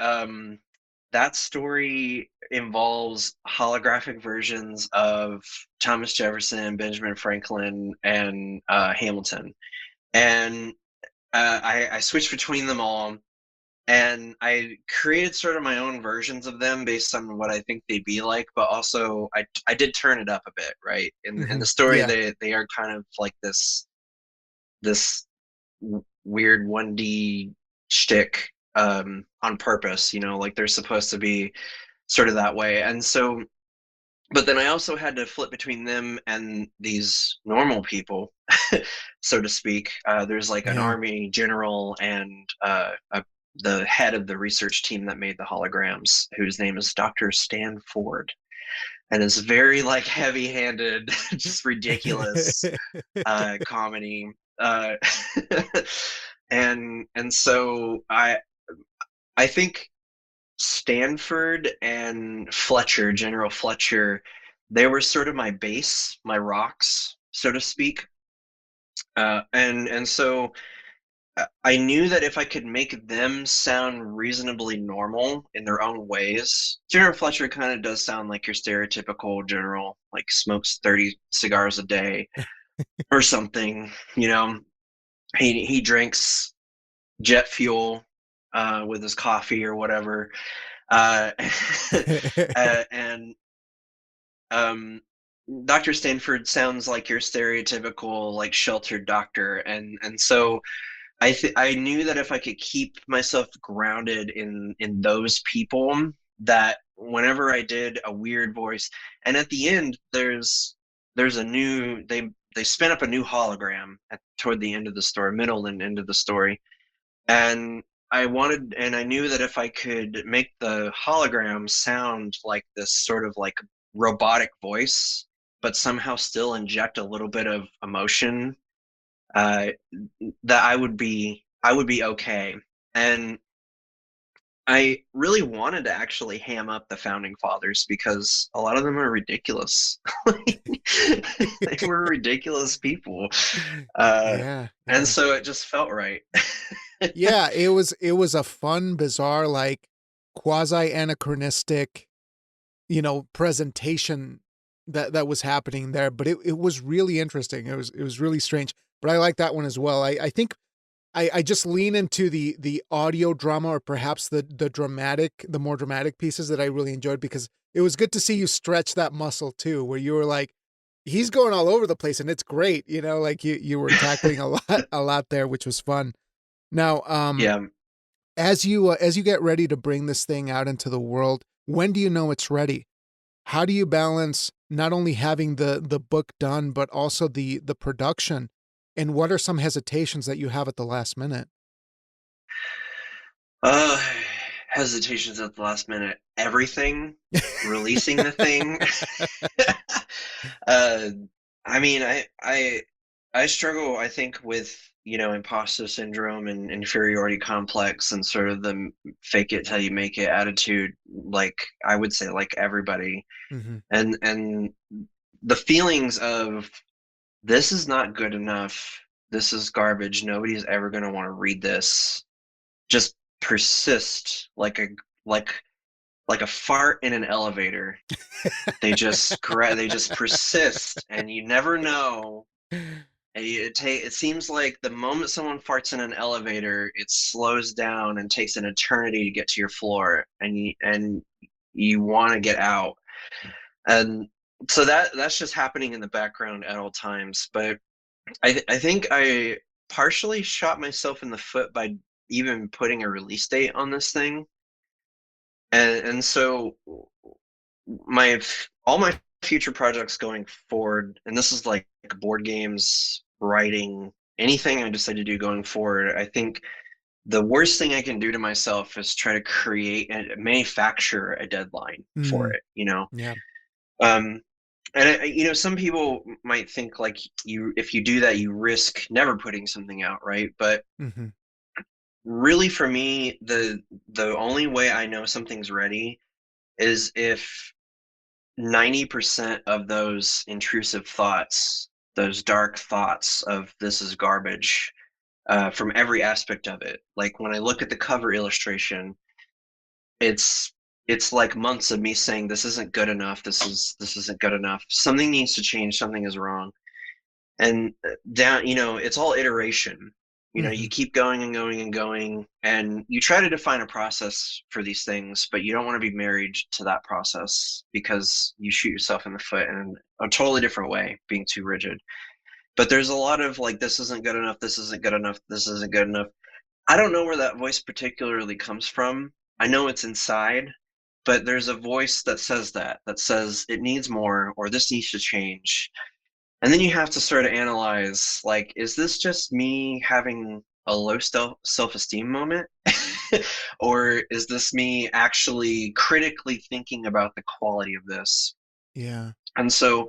that story involves holographic versions of Thomas Jefferson, Benjamin Franklin, and Hamilton, and I switched between them all, and I created sort of my own versions of them based on what I think they'd be like, but also I did turn it up a bit, right? In the Mhm. story, Yeah. they are kind of like this weird 1D shtick on purpose, like they're supposed to be sort of that way. And so, but then I also had to flip between them and these normal people, so to speak. There's like an Yeah. army general and the head of the research team that made the holograms, whose name is Dr. Stanford, and is very like heavy-handed, just ridiculous comedy. Uh, and so I think Stanford and General Fletcher, they were sort of my base, my rocks, so to speak. And so I knew that if I could make them sound reasonably normal in their own ways, General Fletcher kind of does sound like your stereotypical general, like smokes 30 cigars a day or something. You know, he drinks jet fuel with his coffee or whatever. Uh, and um, Dr. Stanford sounds like your stereotypical like sheltered doctor, and so I knew that if I could keep myself grounded in those people, that whenever I did a weird voice, and at the end there's a new they spin up a new hologram toward the end of the story, middle and end of the story, and I knew that if I could make the hologram sound like this sort of like robotic voice, but somehow still inject a little bit of emotion, uh, that I would be okay. And I really wanted to actually ham up the founding fathers because a lot of them are ridiculous. They were ridiculous people, uh, Yeah, and yeah. so it just felt right. Yeah, it was a fun, bizarre, like quasi anachronistic, presentation that was happening there, but it was really interesting. It was really strange. But I like that one as well. I think I just lean into the audio drama, or perhaps the more dramatic pieces that I really enjoyed, because it was good to see you stretch that muscle too, where you were like, he's going all over the place and it's great, like you were tackling a lot there, which was fun. Now, Yeah. as you get ready to bring this thing out into the world, when do you know it's ready? How do you balance not only having the book done, but also the production? And what are some hesitations that you have at the last minute? Uh, Hesitations at the last minute. Everything, releasing the thing. uh, I mean, I struggle, I think, with, imposter syndrome and inferiority complex and sort of the fake it till you make it attitude, like I would say like everybody. Mhm. And the feelings of this is not good enough, this is garbage, nobody's ever going to want to read this, just persist like like a fart in an elevator. They just persist, and you never know. And it seems like the moment someone farts in an elevator, it slows down and takes an eternity to get to your floor, and you want to get out. And so that's just happening in the background at all times. But I think I partially shot myself in the foot by even putting a release date on this thing. And so all my future projects going forward, and this is like board games, writing, anything I decide to do going forward, I think the worst thing I can do to myself is try to create and manufacture a deadline for Mm, it. yeah. Um, and some people might think like if you do that, you risk never putting something out, right? But Mhm. really, for me, the only way I know something's ready is if 90% of those intrusive thoughts, those dark thoughts of this is garbage, from every aspect of it. Like when I look at the cover illustration, it's it's like months of me saying this isn't good enough. This isn't good enough. Something needs to change. Something is wrong. And down, it's all iteration. You Mhm. keep going and going and going, and you try to define a process for these things, but you don't want to be married to that process because you shoot yourself in the foot in a totally different way, being too rigid. But there's a lot of like, this isn't good enough, this isn't good enough, this isn't good enough. I don't know where that voice particularly comes from. I know it's inside, but there's a voice that says it needs more, or this needs to change. And then you have to sort of analyze, like, is this just me having a low self-esteem moment? Or is this me actually critically thinking about the quality of this? Yeah. And so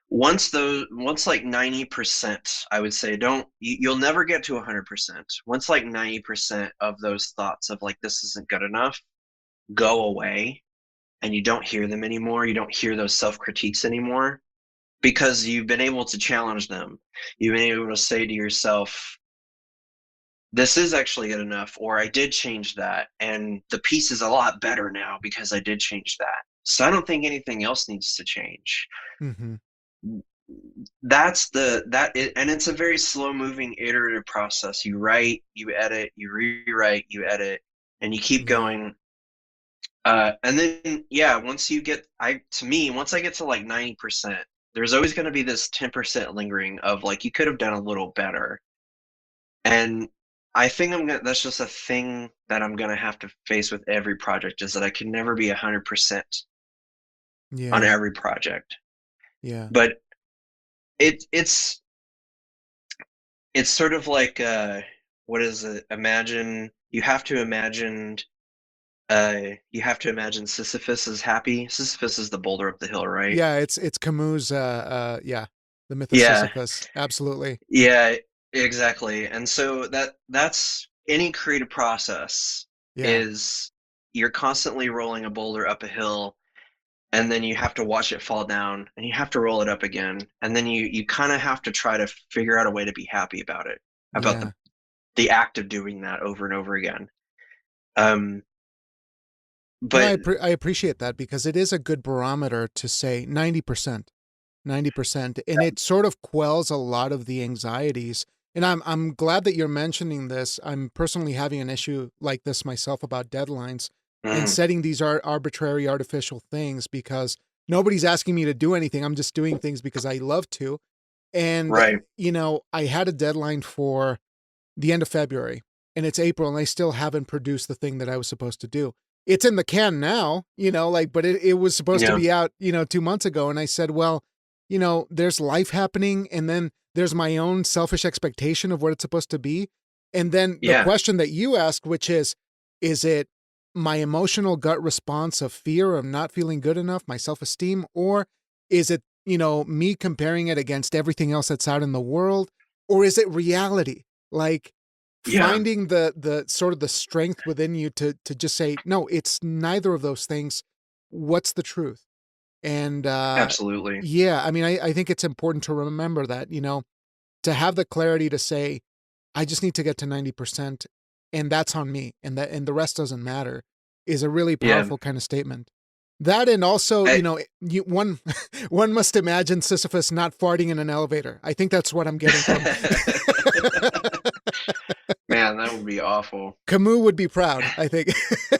once like 90%, I would say, you'll never get to 100%. Once like 90% of those thoughts of like this isn't good enough go away, and you don't hear them anymore, you don't hear those self-critiques anymore, because you've been able to challenge them. You've been able to say to yourself, this is actually good enough, or I did change that, and the piece is a lot better now because I did change that. So I don't think anything else needs to change. Hmm. And it's a very slow moving iterative process. You write, you edit, you rewrite, you edit, and you keep Yeah. going. And then yeah, once I get to like 90%, there's always going to be this 10% lingering of like you could have done a little better. And I think that's just a thing that I'm gonna have to face with every project, is that I can never be 100% on Yeah. every project. Yeah. But it it's it's sort of like what is it? You have to imagine Sisyphus is happy. Sisyphus is the boulder up the hill, right? Yeah, it's Camus, yeah, The Myth of Yeah, Sisyphus. Absolutely. yeah, exactly. And so that's any creative process Yeah. is you're constantly rolling a boulder up a hill, and then you have to watch it fall down, and you have to roll it up again, and then you kind of have to try to figure out a way to be happy about it, about Yeah. the act of doing that over and over again. um No, but I appreciate that because it is a good barometer to say 90%. 90%, and it sort of quells a lot of the anxieties. And I'm glad that you're mentioning this. I'm personally having an issue like this myself about deadlines and mm, setting these arbitrary artificial things because nobody's asking me to do anything. I'm just doing things because I love to. And right, I had a deadline for the end of February, and it's April, and I still haven't produced the thing that I was supposed to do. It's in the can now, like, but it was supposed to yeah, be out, 2 months ago. And I said, well, there's life happening, and then there's my own selfish expectation of what it's supposed to be. And then the yeah, question that you asked, which is it my emotional gut response of fear of not feeling good enough, my self esteem, or is it, me comparing it against everything else that's out in the world, or is it reality? Like yeah, finding the sort of the strength within you to just say, no, it's neither of those things. What's the truth? And absolutely, yeah, I mean, I think it's important to remember that, to have the clarity to say, I just need to get to 90%, and that's on me, and the rest doesn't matter, is a really yeah. powerful kind of statement. That, and also, I one one must imagine Sisyphus not farting in an elevator. I think that's what I'm getting from. Man, that would be awful. Camus would be proud, I think.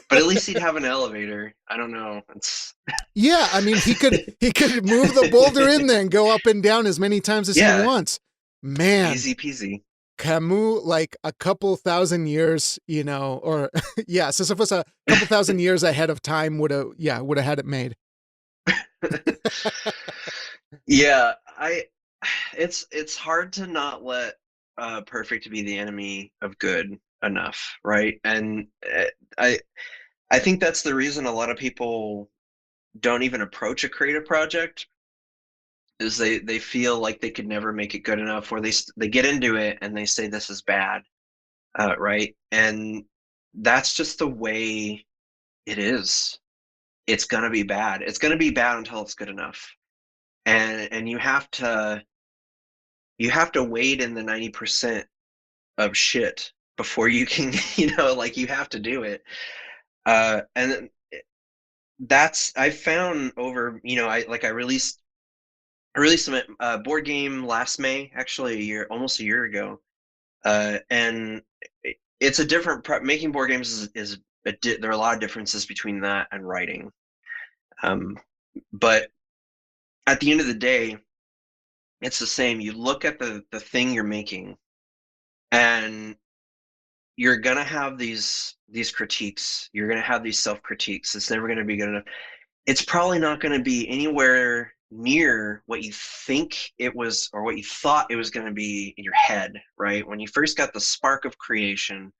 But at least he'd have an elevator. I don't know, it's Yeah, I mean, he could move the boulder in there and go up and down as many times as he yeah, wants. Man, easy peasy. Camus, like a couple thousand years, or yeah, Sisyphus a couple thousand years ahead of time would have had it made. Yeah, it's hard to not let perfect be the enemy of good enough, right? And I I think that's the reason a lot of people don't even approach a creative project, is they feel like they could never make it good enough, or they get into it and they say this is bad, right? And that's just the way it is. It's gonna be bad. It's gonna be bad until it's good enough, and you have to wade in the 90% of shit before you can, like you have to do it. And that's I found over, I released some board game last May, actually almost a year ago. And it's a different making board games there are a lot of differences between that and writing. But at the end of the day, it's the same. You look at the thing you're making, and you're gonna have these critiques. You're gonna have these self critiques. It's never gonna be good enough. It's probably not gonna be anywhere near what you think it was, or what you thought it was gonna be in your head, right? When you first got the spark of creation,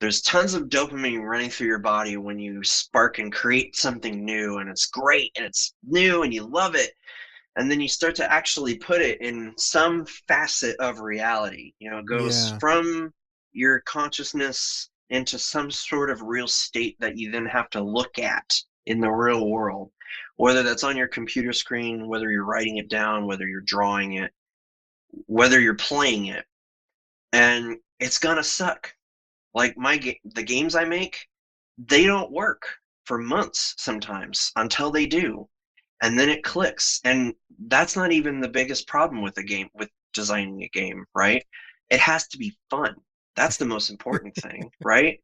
there's tons of dopamine running through your body when you spark and create something new, and it's great and it's new and you love it. And then you start to actually put it in some facet of reality. It goes Yeah, from your consciousness into some sort of real state that you then have to look at in the real world, whether that's on your computer screen, whether you're writing it down, whether you're drawing it, whether you're playing it. And it's gonna suck. Like the games I make, they don't work for months sometimes until they do, and then it clicks. And that's not even the biggest problem with a game, with designing a game, right? It has to be fun. That's the most important thing, right?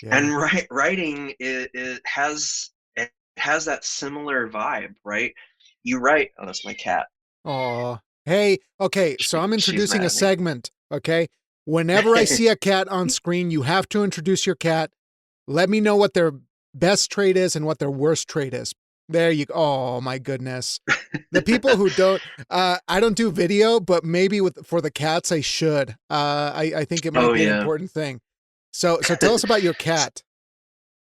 Yeah. And writing it has that similar vibe, right? You write. Oh, that's my cat. Oh, hey, okay, so I'm She's introducing mad a at me. segment, okay? Whenever I see a cat on screen, you have to introduce your cat. Let me know what their best trait is and what their worst trait is. There you go. Oh my goodness. The people who don't I don't do video, but maybe with for the cats I should. I think it might Oh be an yeah. important thing. So tell us about your cat.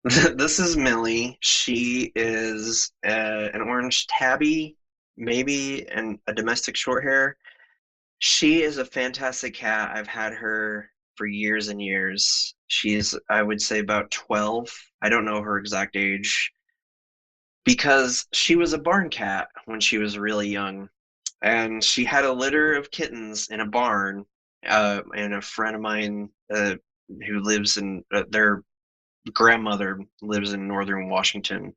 This is Millie. She is an orange tabby, maybe, and a domestic short hair. She is a fantastic cat. I've had her for years and years. She's, I would say, about 12. I don't know her exact age because she was a barn cat when she was really young. And she had a litter of kittens in a barn. And a friend of mine who lives in their grandmother lives in northern Washington.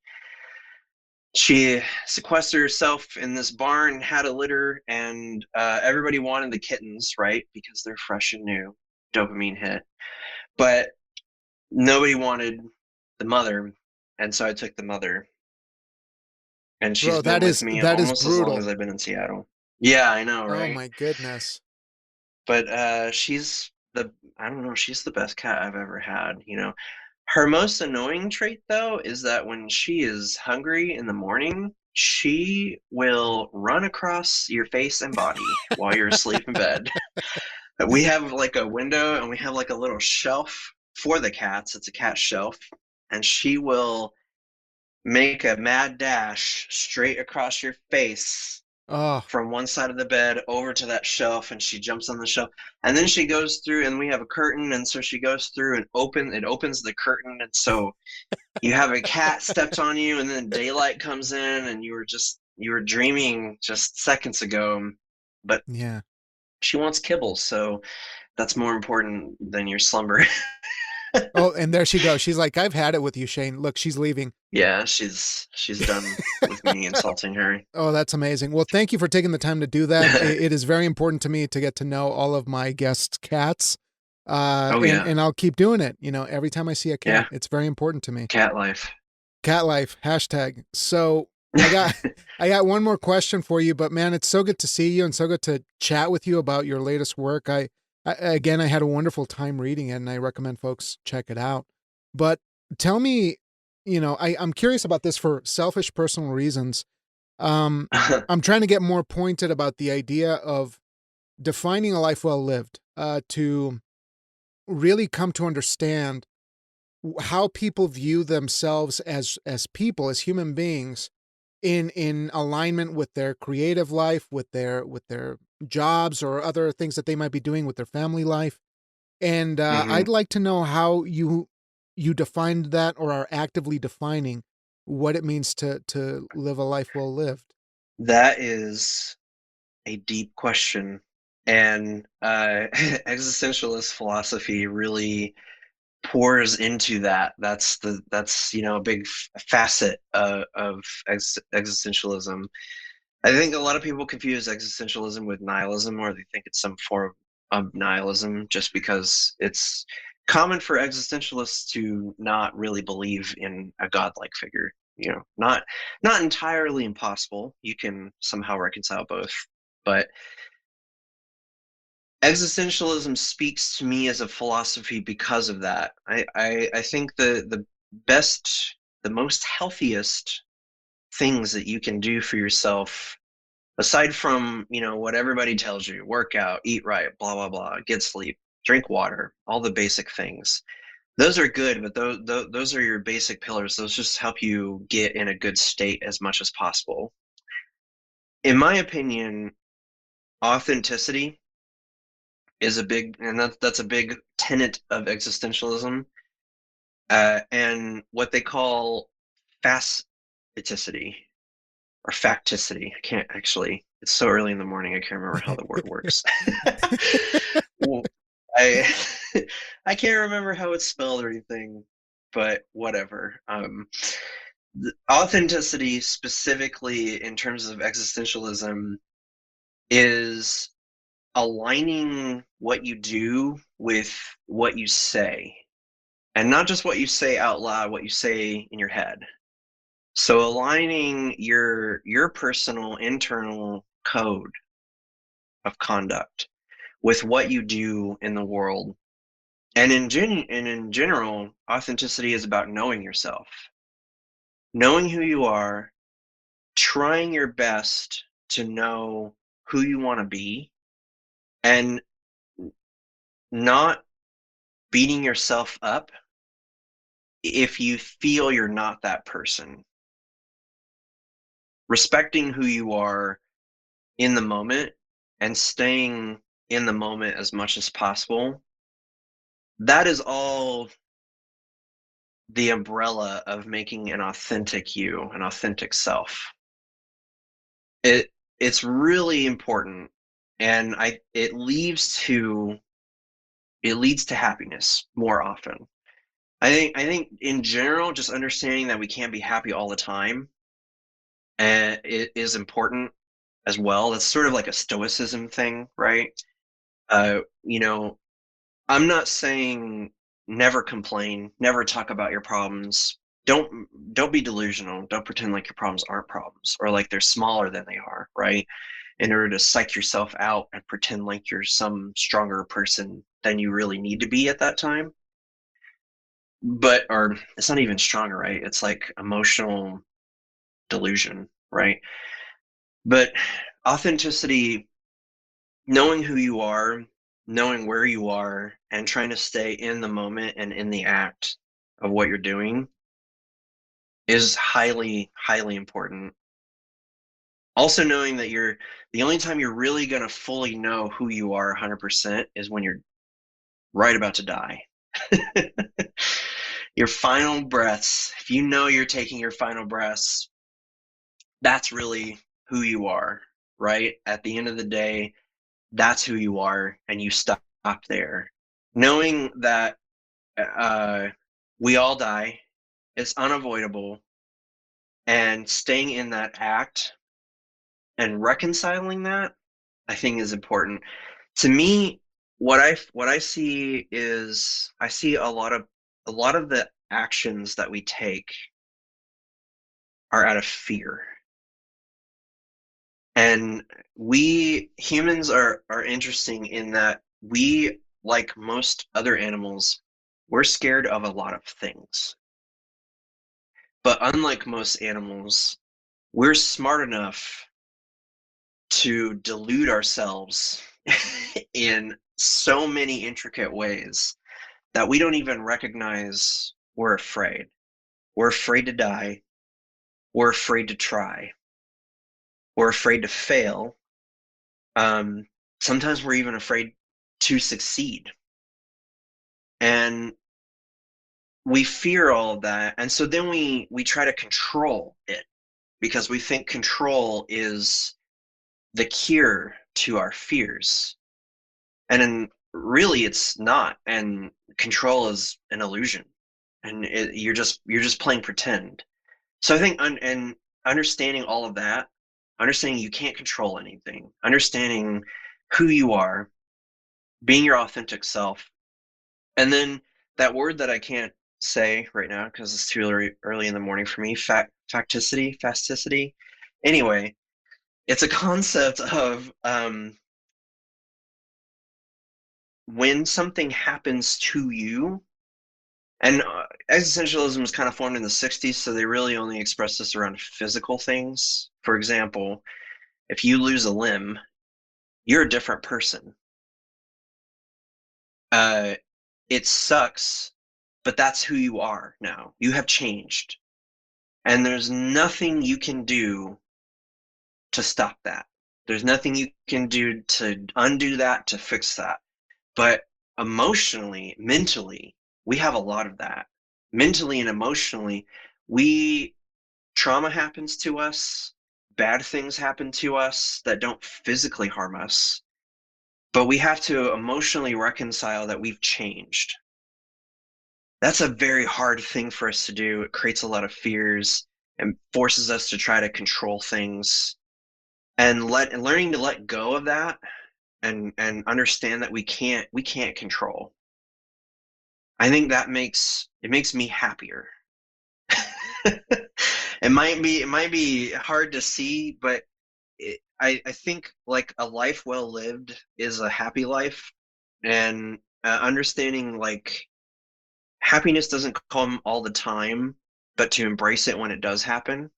She sequestered herself in this barn, had a litter, and everybody wanted the kittens, right? Because they're fresh and new, dopamine hit. But nobody wanted the mother, and so I took the mother, and she's Bro, been with me that is almost as long as brutal. I've been in Seattle. Yeah, I know, Oh right? my goodness. But she's the I don't know, she's the best cat I've ever had, you know. Her most annoying trait, though, is that when she is hungry in the morning, she will run across your face and body while you're asleep in bed. We have like a window and we have like a little shelf for the cats. It's a cat shelf. And she will make a mad dash straight across your face Oh, from one side of the bed over to that shelf, and she jumps on the shelf, and then she goes through, and we have a curtain, and so she goes through and opens the curtain, and so you have a cat stepped on you, and then daylight comes in, and you were dreaming just seconds ago, but yeah. she wants kibble, so that's more important than your slumber. Oh, and there she goes. She's like, I've had it with you, Shaine. Look, she's leaving. Yeah, she's done with me insulting her. Oh, that's amazing. Well, thank you for taking the time to do that. It is very important to me to get to know all of my guests' cats. Oh yeah, And I'll keep doing it. You know, every time I see a cat, yeah, it's very important to me. cat life. Cat life, hashtag. So I got I got one more question for you, but man, it's so good to see you and so good to chat with you about your latest work. I had a wonderful time reading it and I recommend folks check it out. But tell me, I'm curious about this for selfish personal reasons. Um, I'm trying to get more pointed about the idea of defining a life well lived, to really come to understand how people view themselves as people, as human beings, in alignment with their creative life, with their jobs or other things that they might be doing with their family life. And hmm I'd like to know how you defined that or are actively defining what it means to live a life well lived. That is a deep question. And existentialist philosophy really pours into that. That's a big facet of existentialism. I think a lot of people confuse existentialism with nihilism, or they think it's some form of nihilism, just because it's common for existentialists to not really believe in a godlike figure. Not entirely impossible. You can somehow reconcile both, but existentialism speaks to me as a philosophy because of that. I think the best, the most healthiest things that you can do for yourself, aside from what everybody tells you, work out, eat right, blah blah blah, get sleep, drink water, all the basic things. Those are good, but those are your basic pillars. Those just help you get in a good state as much as possible. In my opinion, authenticity is a big, and that's a big tenet of existentialism, and what they call facticity or facticity. I can't actually. It's so early in the morning. I can't remember how the word works. I I can't remember how it's spelled or anything, but whatever. Authenticity, specifically in terms of existentialism, is aligning what you do with what you say, and not just what you say out loud, what you say in your head. So aligning your personal internal code of conduct with what you do in the world. And in general, authenticity is about knowing yourself, knowing who you are, trying your best to know who you want to be, and not beating yourself up if you feel you're not that person. Respecting who you are in the moment and staying in the moment as much as possible. That is all the umbrella of making an authentic you, an authentic self. It it's really important, and it leads to happiness more often. I think in general, just understanding that we can't be happy all the time, and it is important as well. That's sort of like a stoicism thing, right? You know, I'm not saying never complain, never talk about your problems. Don't be delusional. Don't pretend like your problems aren't problems or like they're smaller than they are, right? In order to psych yourself out and pretend like you're some stronger person than you really need to be at that time. But or it's not even stronger, right? It's like emotional delusion, right? But authenticity, knowing who you are, knowing where you are, and trying to stay in the moment and in the act of what you're doing is highly, highly important. Also, knowing that the only time you're really going to fully know who you are 100% is when you're right about to die. Your final breaths, if you know you're taking your final breaths, that's really who you are, right? At the end of the day, that's who you are, and you stop there. Knowing that uh, we all die, it's unavoidable, and staying in that act and reconciling that, I think, is important. To me, what I see is I see a lot of the actions that we take are out of fear. And we humans are interesting in that we, like most other animals, we're scared of a lot of things. But unlike most animals, we're smart enough to delude ourselves in so many intricate ways that we don't even recognize we're afraid. We're afraid to die. We're afraid to try. We're afraid to fail. Um, Sometimes we're even afraid to succeed. And we fear all of that. And so then we try to control it because we think control is the cure to our fears. And really it's not. And control is an illusion. And you're just playing pretend. So I think and understanding all of that, understanding you can't control anything, understanding who you are, being your authentic self, and then that word that I can't say right now because it's too early in the morning for me, fasticity. Anyway, it's a concept of when something happens to you, and existentialism was kind of formed in the 60s, so they really only express this around physical things. For example, if you lose a limb, you're a different person. Uh, it sucks, but that's who you are now. You have changed. And there's nothing you can do to stop that. There's nothing you can do to undo that, to fix that. But emotionally, mentally, we have a lot of that. Mentally and emotionally, we trauma happens to us, bad things happen to us that don't physically harm us, but we have to emotionally reconcile that we've changed. That's a very hard thing for us to do. It creates a lot of fears and forces us to try to control things, and learning to let go of that, and understand that we can't control. I think that makes me happier. It might be hard to see, but I think like a life well lived is a happy life, and understanding like happiness doesn't come all the time, but to embrace it when it does happen,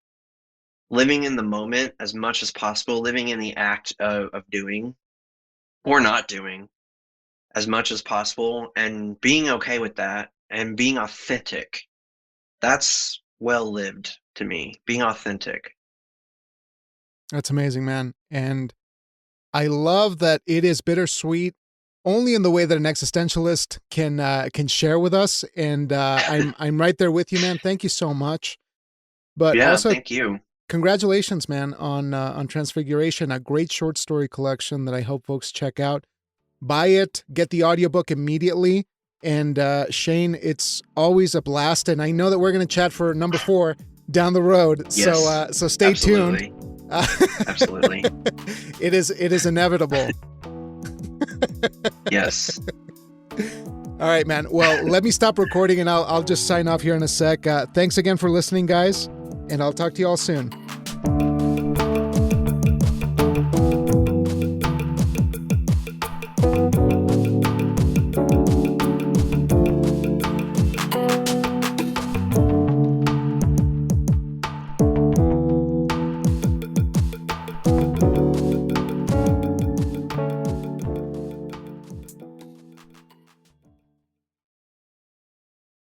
living in the moment as much as possible, living in the act of doing or not doing as much as possible, and being okay with that and being authentic. That's well lived to me, being authentic. That's amazing, man. And I love that it is bittersweet only in the way that an existentialist can share with us. And I'm right there with you, man. Thank you so much. But Yeah, also, thank you. congratulations, man, on Transfiguration, a great short story collection that I hope folks check out. Buy it, get the audiobook immediately. And Shaine, it's always a blast. And I know that we're going to chat for number 4 down the road. Yes, So stay absolutely. tuned. Absolutely. It is inevitable. Yes. All right, man. Well, let me stop recording and I'll just sign off here in a sec. Thanks again for listening, guys. And I'll talk to you all soon.